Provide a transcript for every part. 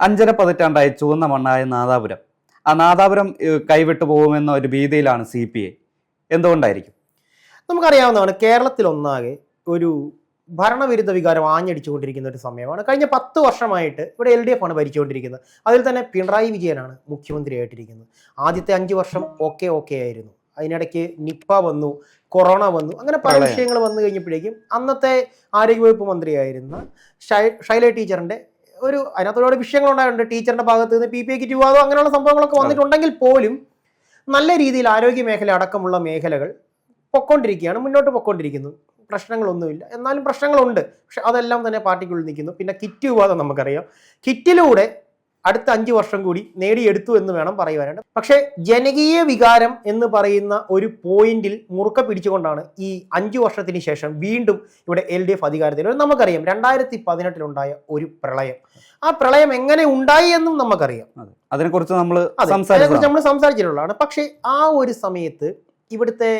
5.5 പതിറ്റാണ്ടായി ചുവന്ന മണ്ണായ നാദാപുരം. ആ നാദാപുരം കൈവിട്ടു പോകുമെന്ന ഒരു ഭീതിയിലാണ് CPI. എന്തുകൊണ്ടായിരിക്കും? നമുക്കറിയാവുന്നതാണ്, കേരളത്തിലൊന്നാകെ ഒരു ഭരണവിരുദ്ധ വികാരം ആഞ്ഞടിച്ചുകൊണ്ടിരിക്കുന്ന ഒരു സമയമാണ്. കഴിഞ്ഞ 10 വർഷമായിട്ട് ഇവിടെ LDF ആണ് ഭരിച്ചുകൊണ്ടിരിക്കുന്നത്. അതിൽ തന്നെ പിണറായി വിജയനാണ് മുഖ്യമന്ത്രിയായിട്ടിരിക്കുന്നത്. ആദ്യത്തെ 5 വർഷം ഓക്കെ ആയിരുന്നു. അതിനിടയ്ക്ക് നിപ്പ വന്നു, കൊറോണ വന്നു, അങ്ങനെ പല വിഷയങ്ങൾ വന്നു കഴിഞ്ഞപ്പോഴേക്കും അന്നത്തെ ആരോഗ്യവകുപ്പ് മന്ത്രിയായിരുന്ന ഷൈല ടീച്ചറിന്റെ അതിനകത്ത് ഒരുപാട് വിഷയങ്ങളുണ്ടായിട്ടുണ്ട്. ടീച്ചറിന്റെ ഭാഗത്ത് നിന്ന് PPI കിറ്റ് വിവാദം അങ്ങനെയുള്ള സംഭവങ്ങളൊക്കെ വന്നിട്ടുണ്ടെങ്കിൽ പോലും നല്ല രീതിയിൽ ആരോഗ്യ മേഖല അടക്കമുള്ള മേഖലകൾ മുന്നോട്ട് പൊക്കോണ്ടിരിക്കുന്നു. പ്രശ്നങ്ങളൊന്നുമില്ല, എന്നാലും പ്രശ്നങ്ങളുണ്ട്. പക്ഷെ അതെല്ലാം തന്നെ പാർട്ടിക്കുള്ളിൽ നിൽക്കുന്നു. പിന്നെ കിറ്റ് വിവാദം നമുക്കറിയാം. കിറ്റിലൂടെ അടുത്ത 5 വർഷം കൂടി നേടിയെടുത്തു എന്ന് വേണം പറയുവാനായിട്ട്. പക്ഷേ ജനകീയ വികാരം എന്ന് പറയുന്ന ഒരു പോയിന്റിൽ മുറുക്ക പിടിച്ചുകൊണ്ടാണ് ഈ 5 വർഷത്തിന് ശേഷം വീണ്ടും ഇവിടെ LDF അധികാരത്തിൽ. നമുക്കറിയാം 2018 ഒരു പ്രളയം. ആ പ്രളയം എങ്ങനെ ഉണ്ടായി എന്നും നമുക്കറിയാം. അതിനെക്കുറിച്ച് നമ്മൾ സംസാരിച്ചിട്ടുള്ളതാണ്. പക്ഷേ ആ ഒരു സമയത്ത് ഇവിടുത്തെ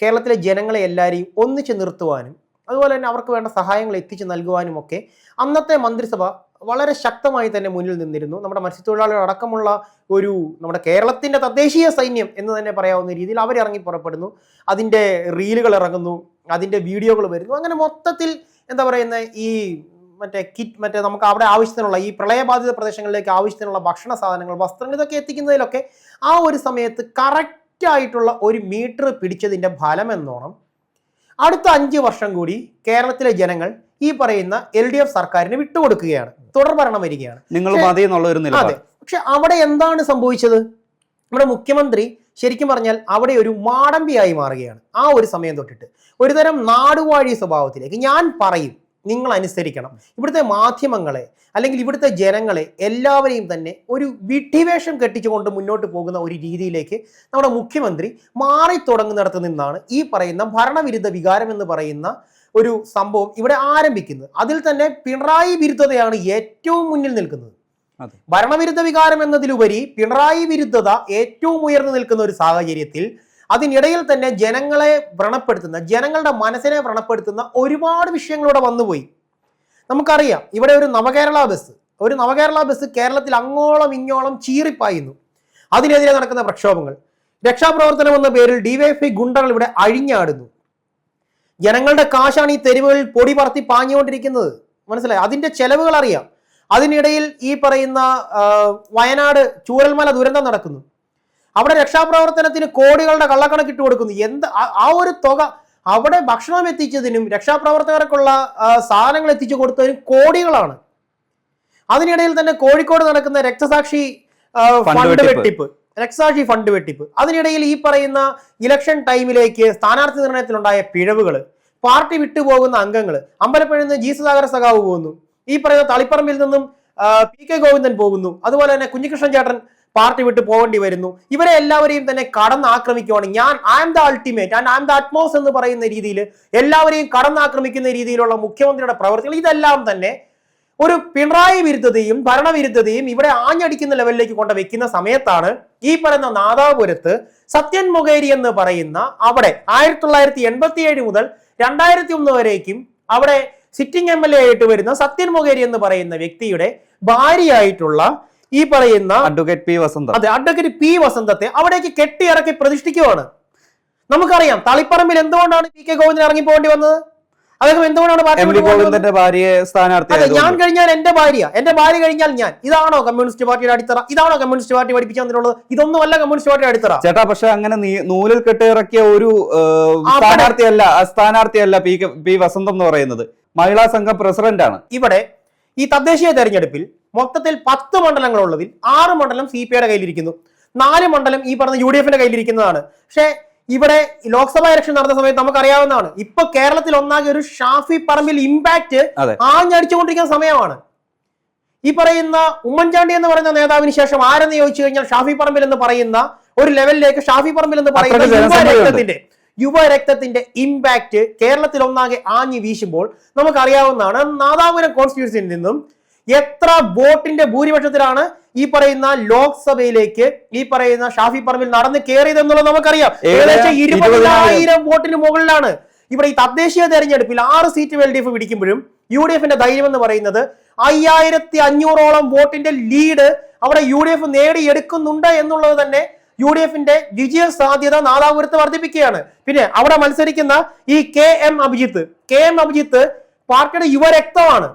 കേരളത്തിലെ ജനങ്ങളെ എല്ലാവരെയും ഒന്നിച്ച് നിർത്തുവാനും അതുപോലെ തന്നെ അവർക്ക് വേണ്ട സഹായങ്ങൾ എത്തിച്ചു നൽകുവാനും ഒക്കെ അന്നത്തെ മന്ത്രിസഭ വളരെ ശക്തമായി തന്നെ മുന്നിൽ നിന്നിരുന്നു. നമ്മുടെ മത്സ്യത്തൊഴിലാളികൾ അടക്കമുള്ള നമ്മുടെ കേരളത്തിന്റെ തദ്ദേശീയ സൈന്യം എന്ന് തന്നെ പറയാവുന്ന രീതിയിൽ അവരിറങ്ങി പുറപ്പെടുന്നു. അതിൻ്റെ റീലുകൾ ഇറങ്ങുന്നു, അതിൻ്റെ വീഡിയോകൾ വരുന്നു. അങ്ങനെ മൊത്തത്തിൽ എന്താ പറയുന്ന ഈ മറ്റേ നമുക്ക് അവിടെ ആവശ്യത്തിനുള്ള ഈ പ്രളയബാധിത പ്രദേശങ്ങളിലേക്ക് ആവശ്യത്തിനുള്ള ഭക്ഷണ സാധനങ്ങൾ, വസ്ത്രങ്ങൾ ഇതൊക്കെ എത്തിക്കുന്നതിലൊക്കെ ആ ഒരു സമയത്ത് കറക്റ്റായിട്ടുള്ള ഒരു മീറ്റർ പിടിച്ചതിൻ്റെ ഫലം എന്നോണം അടുത്ത 5 വർഷം കൂടി കേരളത്തിലെ ജനങ്ങൾ ഈ പറയുന്ന LDF സർക്കാരിന് വിട്ടുകൊടുക്കുകയാണ്. തുടർ ഭരണം വരികയാണ്. അതെ. പക്ഷെ അവിടെ എന്താണ് സംഭവിച്ചത്? നമ്മുടെ മുഖ്യമന്ത്രി ശരിക്കും പറഞ്ഞാൽ അവിടെ ഒരു മാടമ്പിയായി മാറുകയാണ്. ആ ഒരു സമയം തൊട്ടിട്ട് ഒരുതരം നാടുവാഴി സ്വഭാവത്തിലേക്ക്. ഞാൻ പറയും, നിങ്ങൾ അനുസരിക്കണം. ഇവിടുത്തെ മാധ്യമങ്ങളെ അല്ലെങ്കിൽ ഇവിടുത്തെ ജനങ്ങളെ എല്ലാവരെയും തന്നെ ഒരു വിഡ്ഢിവേഷം കെട്ടിച്ചുകൊണ്ട് മുന്നോട്ട് പോകുന്ന ഒരു രീതിയിലേക്ക് നമ്മുടെ മുഖ്യമന്ത്രി മാറി തുടങ്ങുന്നിടത്ത് നിന്നാണ് ഈ പറയുന്ന ഭരണവിരുദ്ധ വികാരം എന്ന് പറയുന്ന ഒരു സംഭവം ഇവിടെ ആരംഭിക്കുന്നത്. അതിൽ തന്നെ പിണറായി വിരുദ്ധതയാണ് ഏറ്റവും മുന്നിൽ നിൽക്കുന്നത്. ഭരണവിരുദ്ധ വികാരം എന്നതിലുപരി പിണറായി വിരുദ്ധത ഏറ്റവും ഉയർന്നു നിൽക്കുന്ന ഒരു സാഹചര്യത്തിൽ അതിനിടയിൽ തന്നെ ജനങ്ങളെ വ്രണപ്പെടുത്തുന്ന, ജനങ്ങളുടെ മനസ്സിനെ വ്രണപ്പെടുത്തുന്ന ഒരുപാട് വിഷയങ്ങളിവിടെ വന്നുപോയി. നമുക്കറിയാം, ഇവിടെ ഒരു നവകേരള ബസ് കേരളത്തിൽ അങ്ങോളം ഇങ്ങോളം ചീറിപ്പായുന്നു. അതിനെതിരെ നടക്കുന്ന പ്രക്ഷോഭങ്ങൾ, രക്ഷാപ്രവർത്തനം എന്ന പേരിൽ DYFI ഗുണ്ടകൾ ഇവിടെ അഴിഞ്ഞാടുന്നു. ജനങ്ങളുടെ കാശാണ് ഈ തെരുവുകളിൽ പൊടി പറത്തി പാഞ്ഞുകൊണ്ടിരിക്കുന്നത്. മനസ്സിലായി? അതിന്റെ ചെലവുകൾ അറിയാം. അതിനിടയിൽ ഈ പറയുന്ന വയനാട് ചൂരൽമല ദുരന്തം നടക്കുന്നു. അവിടെ രക്ഷാപ്രവർത്തനത്തിന് കോടികളുടെ കള്ളക്കണക്കിട്ട് കൊടുക്കുന്നു. ആ ഒരു തുക അവിടെ ഭക്ഷണം എത്തിച്ചതിനും രക്ഷാപ്രവർത്തകർക്കുള്ള സാധനങ്ങൾ എത്തിച്ചു കൊടുത്തതിനും കോടികളാണ്. അതിനിടയിൽ തന്നെ കോഴിക്കോട് നടക്കുന്ന രക്തസാക്ഷി ഫണ്ട് വെട്ടിപ്പ്, അതിനിടയിൽ ഈ പറയുന്ന ഇലക്ഷൻ ടൈമിലേക്ക് സ്ഥാനാർത്ഥി നിർണയത്തിലുണ്ടായ പിഴവുകൾ, പാർട്ടി വിട്ടുപോകുന്ന അംഗങ്ങൾ, അമ്പലപ്പുഴയിൽ നിന്ന് G സുധാകര സഖാവ് പോകുന്നു, ഈ പറയുന്ന തളിപ്പറമ്പിൽ നിന്നും PK ഗോവിന്ദൻ പോകുന്നു, അതുപോലെ തന്നെ കുഞ്ഞികൃഷ്ണൻ ചേട്ടൻ പാർട്ടി വിട്ട് പോകേണ്ടി വരുന്നു. ഇവരെ എല്ലാവരെയും തന്നെ കടന്നാക്രമിക്കുവാണ്. I am the ultimate and I am the utmost എന്ന് പറയുന്ന രീതിയിൽ എല്ലാവരെയും കടന്നാക്രമിക്കുന്ന രീതിയിലുള്ള മുഖ്യമന്ത്രിയുടെ പ്രവർത്തികൾ, ഇതെല്ലാം തന്നെ ഒരു പിണറായി വിരുദ്ധതയും ഭരണവിരുദ്ധതയും ഇവിടെ ആഞ്ഞടിക്കുന്ന ലെവലിലേക്ക് കൊണ്ട് വെക്കുന്ന സമയത്താണ് ഈ പറയുന്ന നാദാപുരത്ത് സത്യൻ മൊകേരി എന്ന് പറയുന്ന അവിടെ 1987 മുതൽ 2001 വരേക്കും അവിടെ സിറ്റിംഗ് MLA ആയിട്ട് വരുന്ന സത്യൻ മൊകേരി എന്ന് പറയുന്ന വ്യക്തിയുടെ ഭാര്യയായിട്ടുള്ള ഈ പറയുന്ന അഡ്വക്കേറ്റ് P വസന്തത്തെ അവിടേക്ക് കെട്ടിയിറക്കി പ്രതിഷ്ഠിക്കുകയാണ്. നമുക്കറിയാം തളിപ്പറമ്പിൽ എന്തുകൊണ്ടാണ് PK ഗോവിന്ദൻ ഇറങ്ങി പോകേണ്ടി വന്നത്? അദ്ദേഹം എന്തുകൊണ്ടാണ് ഞാൻ കഴിഞ്ഞാൽ എന്റെ ഭാര്യ കഴിഞ്ഞാൽ ഞാൻ. ഇതാണോ കമ്മ്യൂണിസ്റ്റ് പാർട്ടിയുടെ അടിത്തറ? ഇതാണോ കമ്മ്യൂണിസ്റ്റ് പാർട്ടി പഠിപ്പിച്ചു തന്നിട്ടുള്ളത്? ഇതൊന്നുമല്ല കമ്മ്യൂണിസ്റ്റ് പാർട്ടിയുടെ അടിത്തറ ചേട്ടാ. പക്ഷെ അങ്ങനെ നൂലിൽ കെട്ടിയിറക്കിയ ഒരു സ്ഥാനാർത്ഥിയല്ല P വസന്തം എന്ന് പറയുന്നത്. മഹിളാ സംഘം പ്രസിഡന്റ് ആണ്. ഇവിടെ ഈ തദ്ദേശീയ തെരഞ്ഞെടുപ്പിൽ മൊത്തത്തിൽ 10 മണ്ഡലങ്ങളുള്ളതിൽ 6 മണ്ഡലം CPIയുടെ കയ്യിലിരിക്കുന്നു, 4 മണ്ഡലം ഈ പറഞ്ഞ UDFന്റെ കയ്യിലിരിക്കുന്നതാണ്. പക്ഷേ ഇവിടെ ലോക്സഭാ ഇലക്ഷൻ നടന്ന സമയത്ത് നമുക്കറിയാവുന്നതാണ്, ഇപ്പൊ കേരളത്തിൽ ഒന്നാകെ ഒരു ഷാഫി പറമ്പിൽ ഇമ്പാക്ട് ആഞ്ഞടിച്ചുകൊണ്ടിരിക്കുന്ന സമയമാണ്. ഈ പറയുന്ന ഉമ്മൻചാണ്ടി എന്ന് പറയുന്ന നേതാവിന് ശേഷം ആരെന്ന് ചോദിച്ചു കഴിഞ്ഞാൽ ഷാഫി പറമ്പിൽ എന്ന് പറയുന്ന ഒരു ലെവലിലേക്ക് ഷാഫി പറമ്പിൽ എന്ന് പറയുന്ന യുവരക്തത്തിന്റെ ഇമ്പാക്ട് കേരളത്തിൽ ഒന്നാകെ ആഞ്ഞു വീശുമ്പോൾ നമുക്കറിയാവുന്നതാണ് നാദാപുരം കോൺസ്റ്റിറ്റ്യൂൻസിയിൽ നിന്നും എത്ര വോട്ടിന്റെ ഭൂരിപക്ഷത്തിലാണ് ഈ പറയുന്ന ലോക്സഭയിലേക്ക് ഈ പറയുന്ന ഷാഫി പറമ്പിൽ നടന്ന് കയറിയത് എന്നുള്ളത് നമുക്കറിയാം. ഏകദേശം 20,000 വോട്ടിന് മുകളിലാണ്. ഇവിടെ ഈ തദ്ദേശീയ തെരഞ്ഞെടുപ്പിൽ 6 സീറ്റ് LDF പിടിക്കുമ്പോഴും UDFന്റെ ധൈര്യം എന്ന് പറയുന്നത് 5500ഓളം വോട്ടിന്റെ ലീഡ് അവിടെ UDF നേടിയെടുക്കുന്നുണ്ട് എന്നുള്ളത് തന്നെ UDFന്റെ വിജയ സാധ്യത നാദാപുരത്ത് വർദ്ധിപ്പിക്കുകയാണ്. പിന്നെ അവിടെ മത്സരിക്കുന്ന ഈ KM അഭിജിത്ത് പാർട്ടിയുടെ യുവരക്തമാണ്.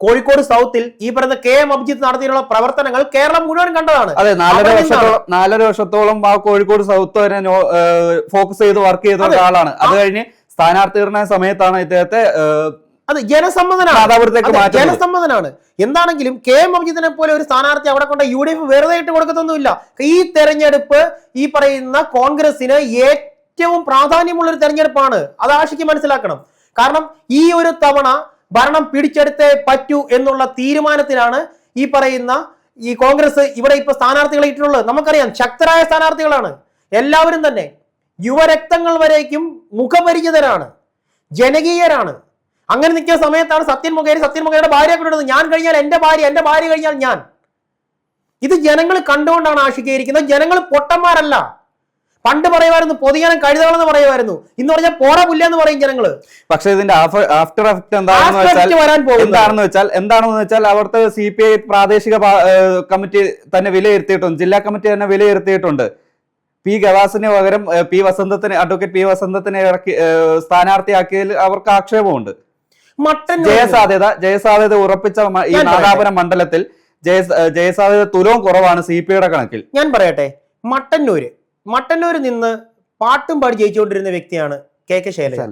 കോഴിക്കോട് സൗത്തിൽ ഈ പറയുന്ന KM അഭിജിത്ത് നടത്തിയിട്ടുള്ള പ്രവർത്തനങ്ങൾ കേരളം മുഴുവൻ കണ്ടതാണ്. അതെ, 4.5 വർഷത്തോളം ആ കോഴിക്കോട് സൗത്ത് വരെ ഫോക്കസ് ചെയ്ത് വർക്ക് ചെയ്ത ഒരാളാണ്. അത് കഴിഞ്ഞ് സ്ഥാനാർത്ഥികളുടെ സമയത്താണ് ഇദ്ദേഹത്തെ ജനസമ്മതനാണ്. എന്താണെങ്കിലും KM അഭിജിത്തിനെ പോലെ ഒരു സ്ഥാനാർത്ഥി അവിടെ കൊണ്ട് UDF വെറുതെ ഇട്ട് കൊടുക്കത്തൊന്നുമില്ല. ഈ തെരഞ്ഞെടുപ്പ് ഈ പറയുന്ന കോൺഗ്രസിന് ഏറ്റവും പ്രാധാന്യമുള്ള ഒരു തെരഞ്ഞെടുപ്പാണ്. അത് ആഷിക്ക് മനസ്സിലാക്കണം. കാരണം ഈ ഒരു തവണ ഭരണം പിടിച്ചെടുത്തേ പറ്റൂ എന്നുള്ള തീരുമാനത്തിലാണ് ഈ പറയുന്ന ഈ കോൺഗ്രസ് ഇവിടെ ഇപ്പൊ സ്ഥാനാർത്ഥികളെ ഇട്ടിട്ടുള്ളത്. നമുക്കറിയാം ശക്തരായ സ്ഥാനാർത്ഥികളാണ് എല്ലാവരും തന്നെ. യുവരക്തങ്ങൾ വരേക്കും മുഖപരിചിതരാണ്, ജനകീയരാണ്. അങ്ങനെ നിൽക്കുന്ന സമയത്താണ് സത്യൻ മുഖേരിയുടെ ഭാര്യ കൊണ്ടിടുന്നത്. ഞാൻ കഴിഞ്ഞാൽ എന്റെ ഭാര്യ കഴിഞ്ഞാൽ ഞാൻ. ഇത് ജനങ്ങൾ കണ്ടുകൊണ്ടാണ് ആശിക്കുകയിരിക്കുന്നത്. ജനങ്ങൾ പൊട്ടന്മാരല്ല. പണ്ട് പറയുമായിരുന്നു പൊതുജനം കഴുതകളെന്ന് പറയുമായിരുന്നു. ഇന്ന് പറഞ്ഞാൽ പോറ പുല്ലെന്ന് പറയും ജനങ്ങള്. പക്ഷെ ഇതിന്റെ ആഫ്റ്റർ എഫക്ട് എന്താണെന്ന് വെച്ചാൽ അവിടുത്തെ CPI പ്രാദേശിക കമ്മിറ്റി തന്നെ വിലയിരുത്തിയിട്ടുണ്ട്, ജില്ലാ കമ്മിറ്റി തന്നെ വിലയിരുത്തിയിട്ടുണ്ട്. P. ഗവാസിന് പകരം അഡ്വക്കേറ്റ് P. വസന്തത്തിനെ ഇറക്കി സ്ഥാനാർത്ഥിയാക്കിയതിൽ അവർക്ക് ആക്ഷേപമുണ്ട്. ജയസാധ്യത ഉറപ്പിച്ച ഈ നാദാപുരം മണ്ഡലത്തിൽ ജയസാധ്യത തുലവും കുറവാണ് CPIയുടെ കണക്കിൽ. ഞാൻ പറയട്ടെ, മട്ടന്നൂര് നിന്ന് പാട്ടും പാടി ജയിച്ചുകൊണ്ടിരുന്ന വ്യക്തിയാണ് KK ശൈലജ.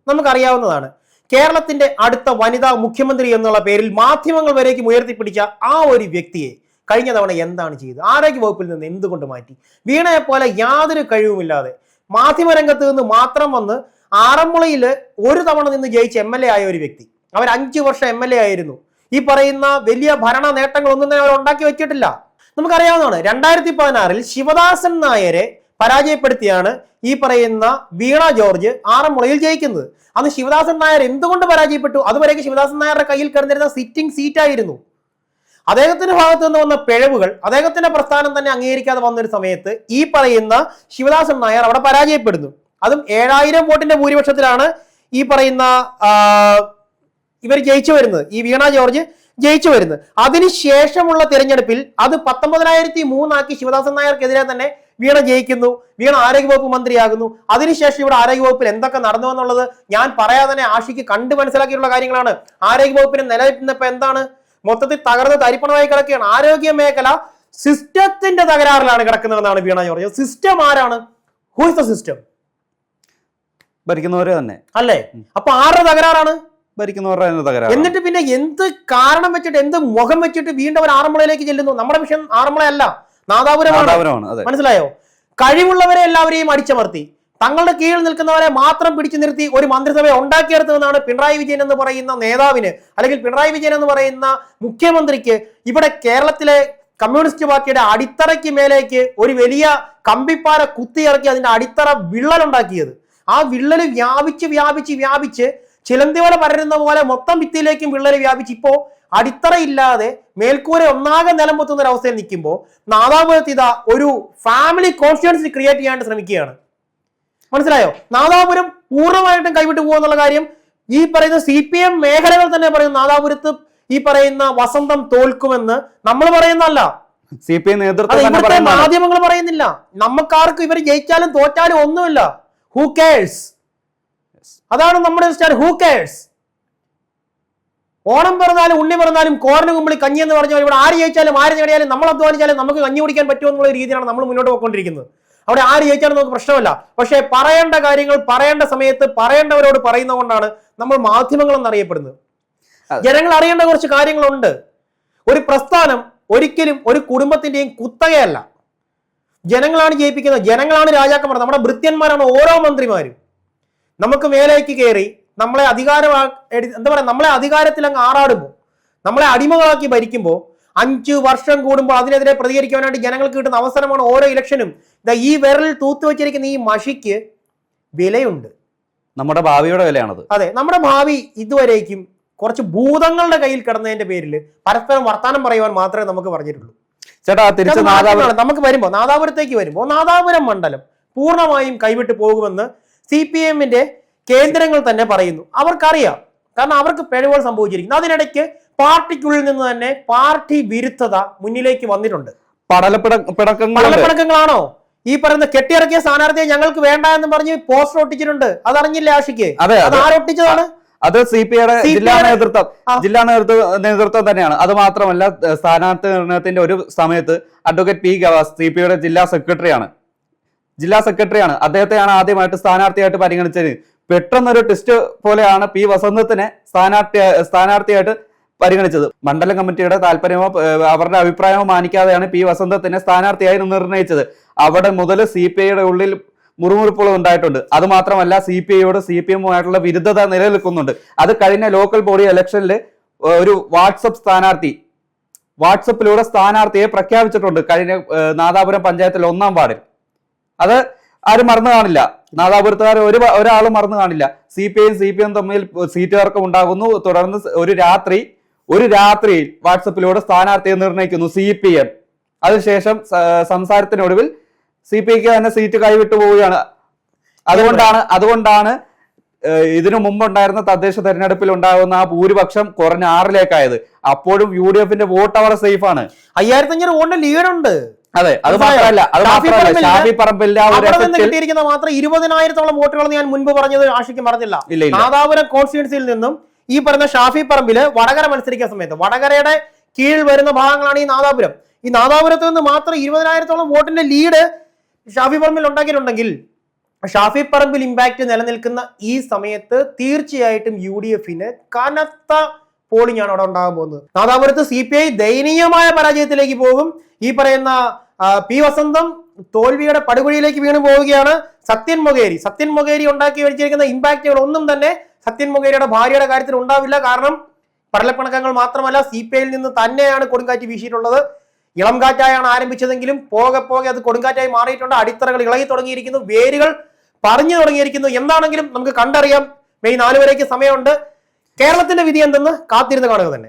നമുക്കറിയാവുന്നതാണ്. കേരളത്തിന്റെ അടുത്ത വനിതാ മുഖ്യമന്ത്രി എന്നുള്ള പേരിൽ മാധ്യമങ്ങൾ വരേക്കും ഉയർത്തിപ്പിടിച്ച ആ ഒരു വ്യക്തിയെ കഴിഞ്ഞ തവണ എന്താണ് ചെയ്തത്? ആരോഗ്യ വകുപ്പിൽ നിന്ന് എന്തുകൊണ്ട് മാറ്റി? വീണയെ പോലെ യാതൊരു കഴിവുമില്ലാതെ മാധ്യമരംഗത്ത് നിന്ന് മാത്രം വന്ന് ആറന്മുളയിൽ ഒരു തവണ നിന്ന് ജയിച്ച് MLA ആയ ഒരു വ്യക്തി. അവർ 5 വർഷം MLA ആയിരുന്നു. ഈ പറയുന്ന വലിയ ഭരണ നേട്ടങ്ങളൊന്നും തന്നെ അവർ ഉണ്ടാക്കി വെച്ചിട്ടില്ല. നമുക്കറിയാവുന്നതാണ്. 2016 ശിവദാസൻ നായരെ പരാജയപ്പെടുത്തിയാണ് ഈ പറയുന്ന വീണ ജോർജ് ആറന്മുളയിൽ ജയിക്കുന്നത്. അന്ന് ശിവദാസൻ നായർ എന്തുകൊണ്ട് പരാജയപ്പെട്ടു? അതുവരേക്ക് ശിവദാസൻ നായരുടെ കയ്യിൽ കിടന്നിരുന്ന സിറ്റിംഗ് സീറ്റായിരുന്നു. അദ്ദേഹത്തിന്റെ ഭാഗത്ത് നിന്ന് വന്ന പിഴവുകൾ അദ്ദേഹത്തിന്റെ പ്രസ്ഥാനം തന്നെ അംഗീകരിക്കാതെ വന്നൊരു സമയത്ത് ഈ പറയുന്ന ശിവദാസൻ നായർ അവിടെ പരാജയപ്പെടുന്നു. അതും 7000 വോട്ടിന്റെ ഭൂരിപക്ഷത്തിലാണ് ഈ പറയുന്ന ഇവർ ജയിച്ചു വരുന്നത്, ഈ വീണ ജോർജ് ജയിച്ചു വരുന്നത്. അതിനുശേഷമുള്ള തിരഞ്ഞെടുപ്പിൽ അത് 19,003 ആക്കി ശിവദാസൻ നായർക്കെതിരെ തന്നെ വീണ ജയിക്കുന്നു. വീണ ആരോഗ്യവകുപ്പ് മന്ത്രിയാകുന്നു. അതിനുശേഷം ഇവിടെ ആരോഗ്യവകുപ്പിൽ എന്തൊക്കെ നടന്നു എന്നുള്ളത് ഞാൻ പറയാതെ തന്നെ ആഷിക്ക് കണ്ടു മനസ്സിലാക്കിയിട്ടുള്ള കാര്യങ്ങളാണ്. ആരോഗ്യവകുപ്പിന് നിലനിൽക്കുന്നപ്പോ എന്താണ്? മൊത്തത്തിൽ തകർന്ന് തരിപ്പണമായി കിടക്കുകയാണ്. ആരോഗ്യ മേഖല സിസ്റ്റത്തിന്റെ തകരാറിലാണ് കിടക്കുന്നതെന്നാണ് വീണ ജോർജ്. സിസ്റ്റം ആരാണ്? Who is the system? ഭരിക്കുന്നവരെ തന്നെ അല്ലേ? അപ്പൊ ആരുടെ തകരാറാണ്? ഭരിക്കുന്നവരുടെ തകരാറ്. എന്നിട്ട് പിന്നെ എന്ത് കാരണം വെച്ചിട്ട്, എന്ത് മുഖം വെച്ചിട്ട് വീണ്ടും അവർ ആറന്മുളയിലേക്ക് ചെല്ലുന്നു? നമ്മുടെ വിഷയം ആറന്മുളയല്ല, നാദാപുരമാണ്. മനസ്സിലായോ? കഴിവുള്ളവരെ എല്ലാവരെയും അടിച്ചമർത്തി തങ്ങളുടെ കീഴിൽ നിൽക്കുന്നവരെ മാത്രം പിടിച്ചു നിർത്തി ഒരു മന്ത്രിസഭ ഉണ്ടാക്കിയെടുത്തതെന്നാണ് പിണറായി വിജയൻ എന്ന് പറയുന്ന നേതാവിന്, അല്ലെങ്കിൽ പിണറായി വിജയൻ എന്ന് പറയുന്ന മുഖ്യമന്ത്രിക്ക് ഇവിടെ കേരളത്തിലെ കമ്മ്യൂണിസ്റ്റ് പാർട്ടിയുടെ അടിത്തറയ്ക്ക് മേലേക്ക് ഒരു വലിയ കമ്പിപ്പാര കുത്തിയിറക്കി അതിന്റെ അടിത്തറ വിള്ളലുണ്ടാക്കിയത്. ആ വിള്ളല് വ്യാപിച്ച് ചിലന്തിവല പരരുന്ന പോലെ മൊത്തം ഭിത്തിയിലേക്കും വിള്ളല് വ്യാപിച്ച് ഇപ്പോ അടിത്തറയില്ലാതെ മേൽക്കൂര ഒന്നാകെ നിലംപൊത്തുന്ന ഒരു അവസ്ഥയിൽ നിൽക്കുമ്പോൾ നാദാപുരത്ത് ഇതാ ഒരു ഫാമിലി കോൺസ്റ്റിറ്റ്യുവൻസി ക്രിയേറ്റ് ചെയ്യാൻ ശ്രമിക്കുകയാണ്. മനസ്സിലായോ? നാദാപുരം പൂർണ്ണമായിട്ടും കൈവിട്ടു പോകുന്നുള്ള കാര്യം ഈ പറയുന്ന CPM മേഖലകൾ തന്നെ പറയുന്നു. നാദാപുരത്ത് ഈ പറയുന്ന വസന്തം തോൽക്കുമെന്ന് നമ്മൾ പറയുന്നതല്ല, CPM നേതൃത്വം ഇവിടുത്തെ മാധ്യമങ്ങൾ പറയുന്നില്ല. നമുക്കാർക്കും ഇവർ ജയിച്ചാലും തോറ്റാലും ഒന്നുമില്ല. Who cares? അതാണ് നമ്മുടെ സ്റ്റാൻഡ്. Who cares? ഓണം പിറന്നാലും ഉണ്ണി പിറന്നാലും കോരന് കുമ്പിളി കഞ്ഞി എന്ന് പറഞ്ഞാൽ ഇവിടെ ആര് ജയിച്ചാലും ആര് നേടിയാലും നമ്മൾ അധ്വാനിച്ചാലും നമുക്ക് കഞ്ഞി കുടിക്കാൻ പറ്റുമെന്നുള്ള രീതിയിലാണ് നമ്മൾ മുന്നോട്ട് പോയിക്കൊണ്ടിരിക്കുന്നത്. അവിടെ ആര് ജയിച്ചാലും നമുക്ക് പ്രശ്നമല്ല. പക്ഷേ പറയേണ്ട കാര്യങ്ങൾ പറയേണ്ട സമയത്ത് പറയേണ്ടവരോട് പറയുന്നതുകൊണ്ടാണ് നമ്മൾ മാധ്യമങ്ങൾ എന്നറിയപ്പെടുന്നത്. ജനങ്ങൾ അറിയേണ്ട കുറച്ച് കാര്യങ്ങളുണ്ട്. ഒരു പ്രസ്ഥാനം ഒരിക്കലും ഒരു കുടുംബത്തിന്റെയും കുത്തകയല്ല. ജനങ്ങളാണ് ജയിപ്പിക്കുന്നത്, ജനങ്ങളാണ് രാജാക്കന്മാർ. നമ്മുടെ ഭൃത്യന്മാരാണ് ഓരോ മന്ത്രിമാരും. നമുക്ക് മേലേക്ക് കയറി നമ്മളെ നമ്മളെ അധികാരത്തിൽ അങ്ങ് ആറാടുമ്പോൾ, നമ്മളെ അടിമകളാക്കി ഭരിക്കുമ്പോൾ 5 വർഷം കൂടുമ്പോൾ അതിനെതിരെ പ്രതികരിക്കാനായിട്ട് ജനങ്ങൾക്ക് കിട്ടുന്ന അവസരമാണ് ഓരോ ഇലക്ഷനും. ഈ വിരലിൽ തൂത്തു വെച്ചിരിക്കുന്ന ഈ മഷിക്ക് വിലയുണ്ട്. നമ്മുടെ ഭാവിയുടെ വിലയാണത്. അതെ, നമ്മുടെ ഭാവി ഇതുവരേക്കും കുറച്ച് ഭൂതങ്ങളുടെ കയ്യിൽ കിടന്നതിന്റെ പേരിൽ പരസ്പരം വർത്താനം പറയുവാൻ മാത്രമേ നമുക്ക് പറഞ്ഞിട്ടുള്ളൂ. ചേട്ടാ, നമുക്ക് വരുമ്പോ നാദാപുരത്തേക്ക് വരുമ്പോൾ നാദാപുരം മണ്ഡലം പൂർണ്ണമായും കൈവിട്ടു പോകുമെന്ന് CPM കേന്ദ്രങ്ങൾ തന്നെ പറയുന്നു. അവർക്കറിയാം കാരണം അവർക്ക് പിഴവുകൾ സംഭവിച്ചിരിക്കുന്നു. അതിനിടയ്ക്ക് പാർട്ടിക്കുള്ളിൽ നിന്ന് തന്നെ പാർട്ടി വിരുദ്ധത മുന്നിലേക്ക് വന്നിട്ടുണ്ട്. പടലപ്പിണക്കങ്ങളാണോ ഈ പറയുന്ന കെട്ടിയിറക്കിയ സ്ഥാനാർത്ഥിയെ ഞങ്ങൾക്ക് വേണ്ട എന്ന് പറഞ്ഞ് പോസ്റ്റർ ഒട്ടിച്ചിട്ടുണ്ട്? അതറിഞ്ഞില്ലേ ആഷിക്ക്? അത് ആരൊട്ടിച്ചതാണ്? അത് CPIയുടെ ജില്ലാ നേതൃത്വം തന്നെയാണ്. അത് മാത്രമല്ല, സ്ഥാനാർത്ഥി നിർണയത്തിന്റെ ഒരു സമയത്ത് അഡ്വക്കേറ്റ് P. ഗവാസ് CPIയുടെ ജില്ലാ സെക്രട്ടറിയാണ്. അദ്ദേഹത്തെയാണ് ആദ്യമായിട്ട് സ്ഥാനാർത്ഥിയായിട്ട് പരിഗണിച്ചത്. പെട്ടെന്നൊരു ടെസ്റ്റ് പോലെയാണ് P. വസന്തത്തിനെ സ്ഥാനാർത്ഥിയായിട്ട് പരിഗണിച്ചത്. മണ്ഡലം കമ്മിറ്റിയുടെ താല്പര്യമോ അവരുടെ അഭിപ്രായമോ മാനിക്കാതെയാണ് P. വസന്തത്തിനെ സ്ഥാനാർത്ഥിയായി നിർണയിച്ചത്. അവിടെ മുതൽ CPIയുടെ ഉള്ളിൽ മുറിമുറിപ്പുകൾ ഉണ്ടായിട്ടുണ്ട്. അത് മാത്രമല്ല, CPIയോട് CPM-ഉമായിട്ടുള്ള വിരുദ്ധത നിലനിൽക്കുന്നുണ്ട്. അത് കഴിഞ്ഞ ലോക്കൽ ബോഡി ഇലക്ഷനിൽ ഒരു വാട്സപ്പിലൂടെ സ്ഥാനാർത്ഥിയെ പ്രഖ്യാപിച്ചിട്ടുണ്ട് കഴിഞ്ഞ നാദാപുരം പഞ്ചായത്തിൽ 1-ാം വാർഡിൽ. അത് ആരും മറന്നു കാണില്ല. നാദാപുരത്തുകാർ ഒരാളും മറന്നു കാണില്ല. CPIയും CPM തമ്മിൽ സീറ്റ് തർക്കം ഉണ്ടാകുന്നു. തുടർന്ന് ഒരു രാത്രിയിൽ വാട്സപ്പിലൂടെ സ്ഥാനാർത്ഥിയെ നിർണ്ണയിക്കുന്നു CPM. അതിനുശേഷം സംസാരത്തിനൊടുവിൽ CPIക്ക് തന്നെ സീറ്റ് കൈവിട്ടു പോവുകയാണ്. അതുകൊണ്ടാണ് ഇതിനു മുമ്പുണ്ടായിരുന്ന തദ്ദേശ തെരഞ്ഞെടുപ്പിൽ ഉണ്ടാകുന്ന ആ ഭൂരിപക്ഷം കുറഞ്ഞ 6-ലേക്കായത്. അപ്പോഴും UDF-ന്റെ വോട്ട് അവിടെ സേഫ് ആണ്. 5500 വോട്ടിന്റെ ലീഡുണ്ട്. അതെ, അത് മാത്രമല്ല ഷാഫി പറമ്പിലിന്റെ കിട്ടിയിരിക്കുന്ന മാത്രം 20,000-ഓളം വോട്ടുകൾ ഞാൻ മുൻപ് പറഞ്ഞത് ആഷിക്ക് പറഞ്ഞില്ല. നാദാപുരം കോൺസ്റ്റിറ്റ്യുവൻസിയിൽ നിന്നും ഈ പറയുന്ന ഷാഫി പറമ്പില് വടകര മത്സരിക്കുന്ന സമയത്ത് വടകരയുടെ കീഴിൽ വരുന്ന ഭാഗങ്ങളാണ് ഈ നാദാപുരത്ത് നിന്ന് മാത്രം 20,000-ഓളം വോട്ടിന്റെ ലീഡ് ഷാഫി പറമ്പിൽ ഉണ്ടാക്കിയിട്ടുണ്ടെങ്കിൽ ഷാഫി പറമ്പിൽ ഇമ്പാക്ട് നിലനിൽക്കുന്ന ഈ സമയത്ത് തീർച്ചയായിട്ടും UDF-ന് കനത്ത പോളിംഗ് ആണ് അവിടെ ഉണ്ടാകാൻ പോകുന്നത്. നാദാപുരത്ത് CPI ദയനീയമായ പരാജയത്തിലേക്ക് പോകും. ഈ പറയുന്ന P. വസന്തം തോൽവിയുടെ പടുകുഴിയിലേക്ക് വീണു പോവുകയാണ്. സത്യൻ മൊകേരി ഉണ്ടാക്കി വെച്ചിരിക്കുന്ന ഇമ്പാക്റ്റുകൾ ഒന്നും തന്നെ സത്യൻ മൊകേരിയുടെ ഭാര്യയുടെ കാര്യത്തിൽ ഉണ്ടാവില്ല. കാരണം പടലപ്പിണക്കങ്ങൾ മാത്രമല്ല, CPIയിൽ നിന്ന് തന്നെയാണ് കൊടുങ്കാറ്റ് വീശിയിട്ടുള്ളത്. ഇളം കാറ്റായാണ് ആരംഭിച്ചതെങ്കിലും പോകെ അത് കൊടുങ്കാറ്റായി മാറിയിട്ടുണ്ട്. അടിത്തറകൾ ഇളകി തുടങ്ങിയിരിക്കുന്നു, വേരുകൾ പറഞ്ഞു തുടങ്ങിയിരിക്കുന്നു. എന്താണെങ്കിലും നമുക്ക് കണ്ടറിയാം. മെയ് 4 വരേക്ക് സമയമുണ്ട്. കേരളത്തിന്റെ വിധി എന്തെന്ന് കാത്തിരുന്ന് കാണുക തന്നെ.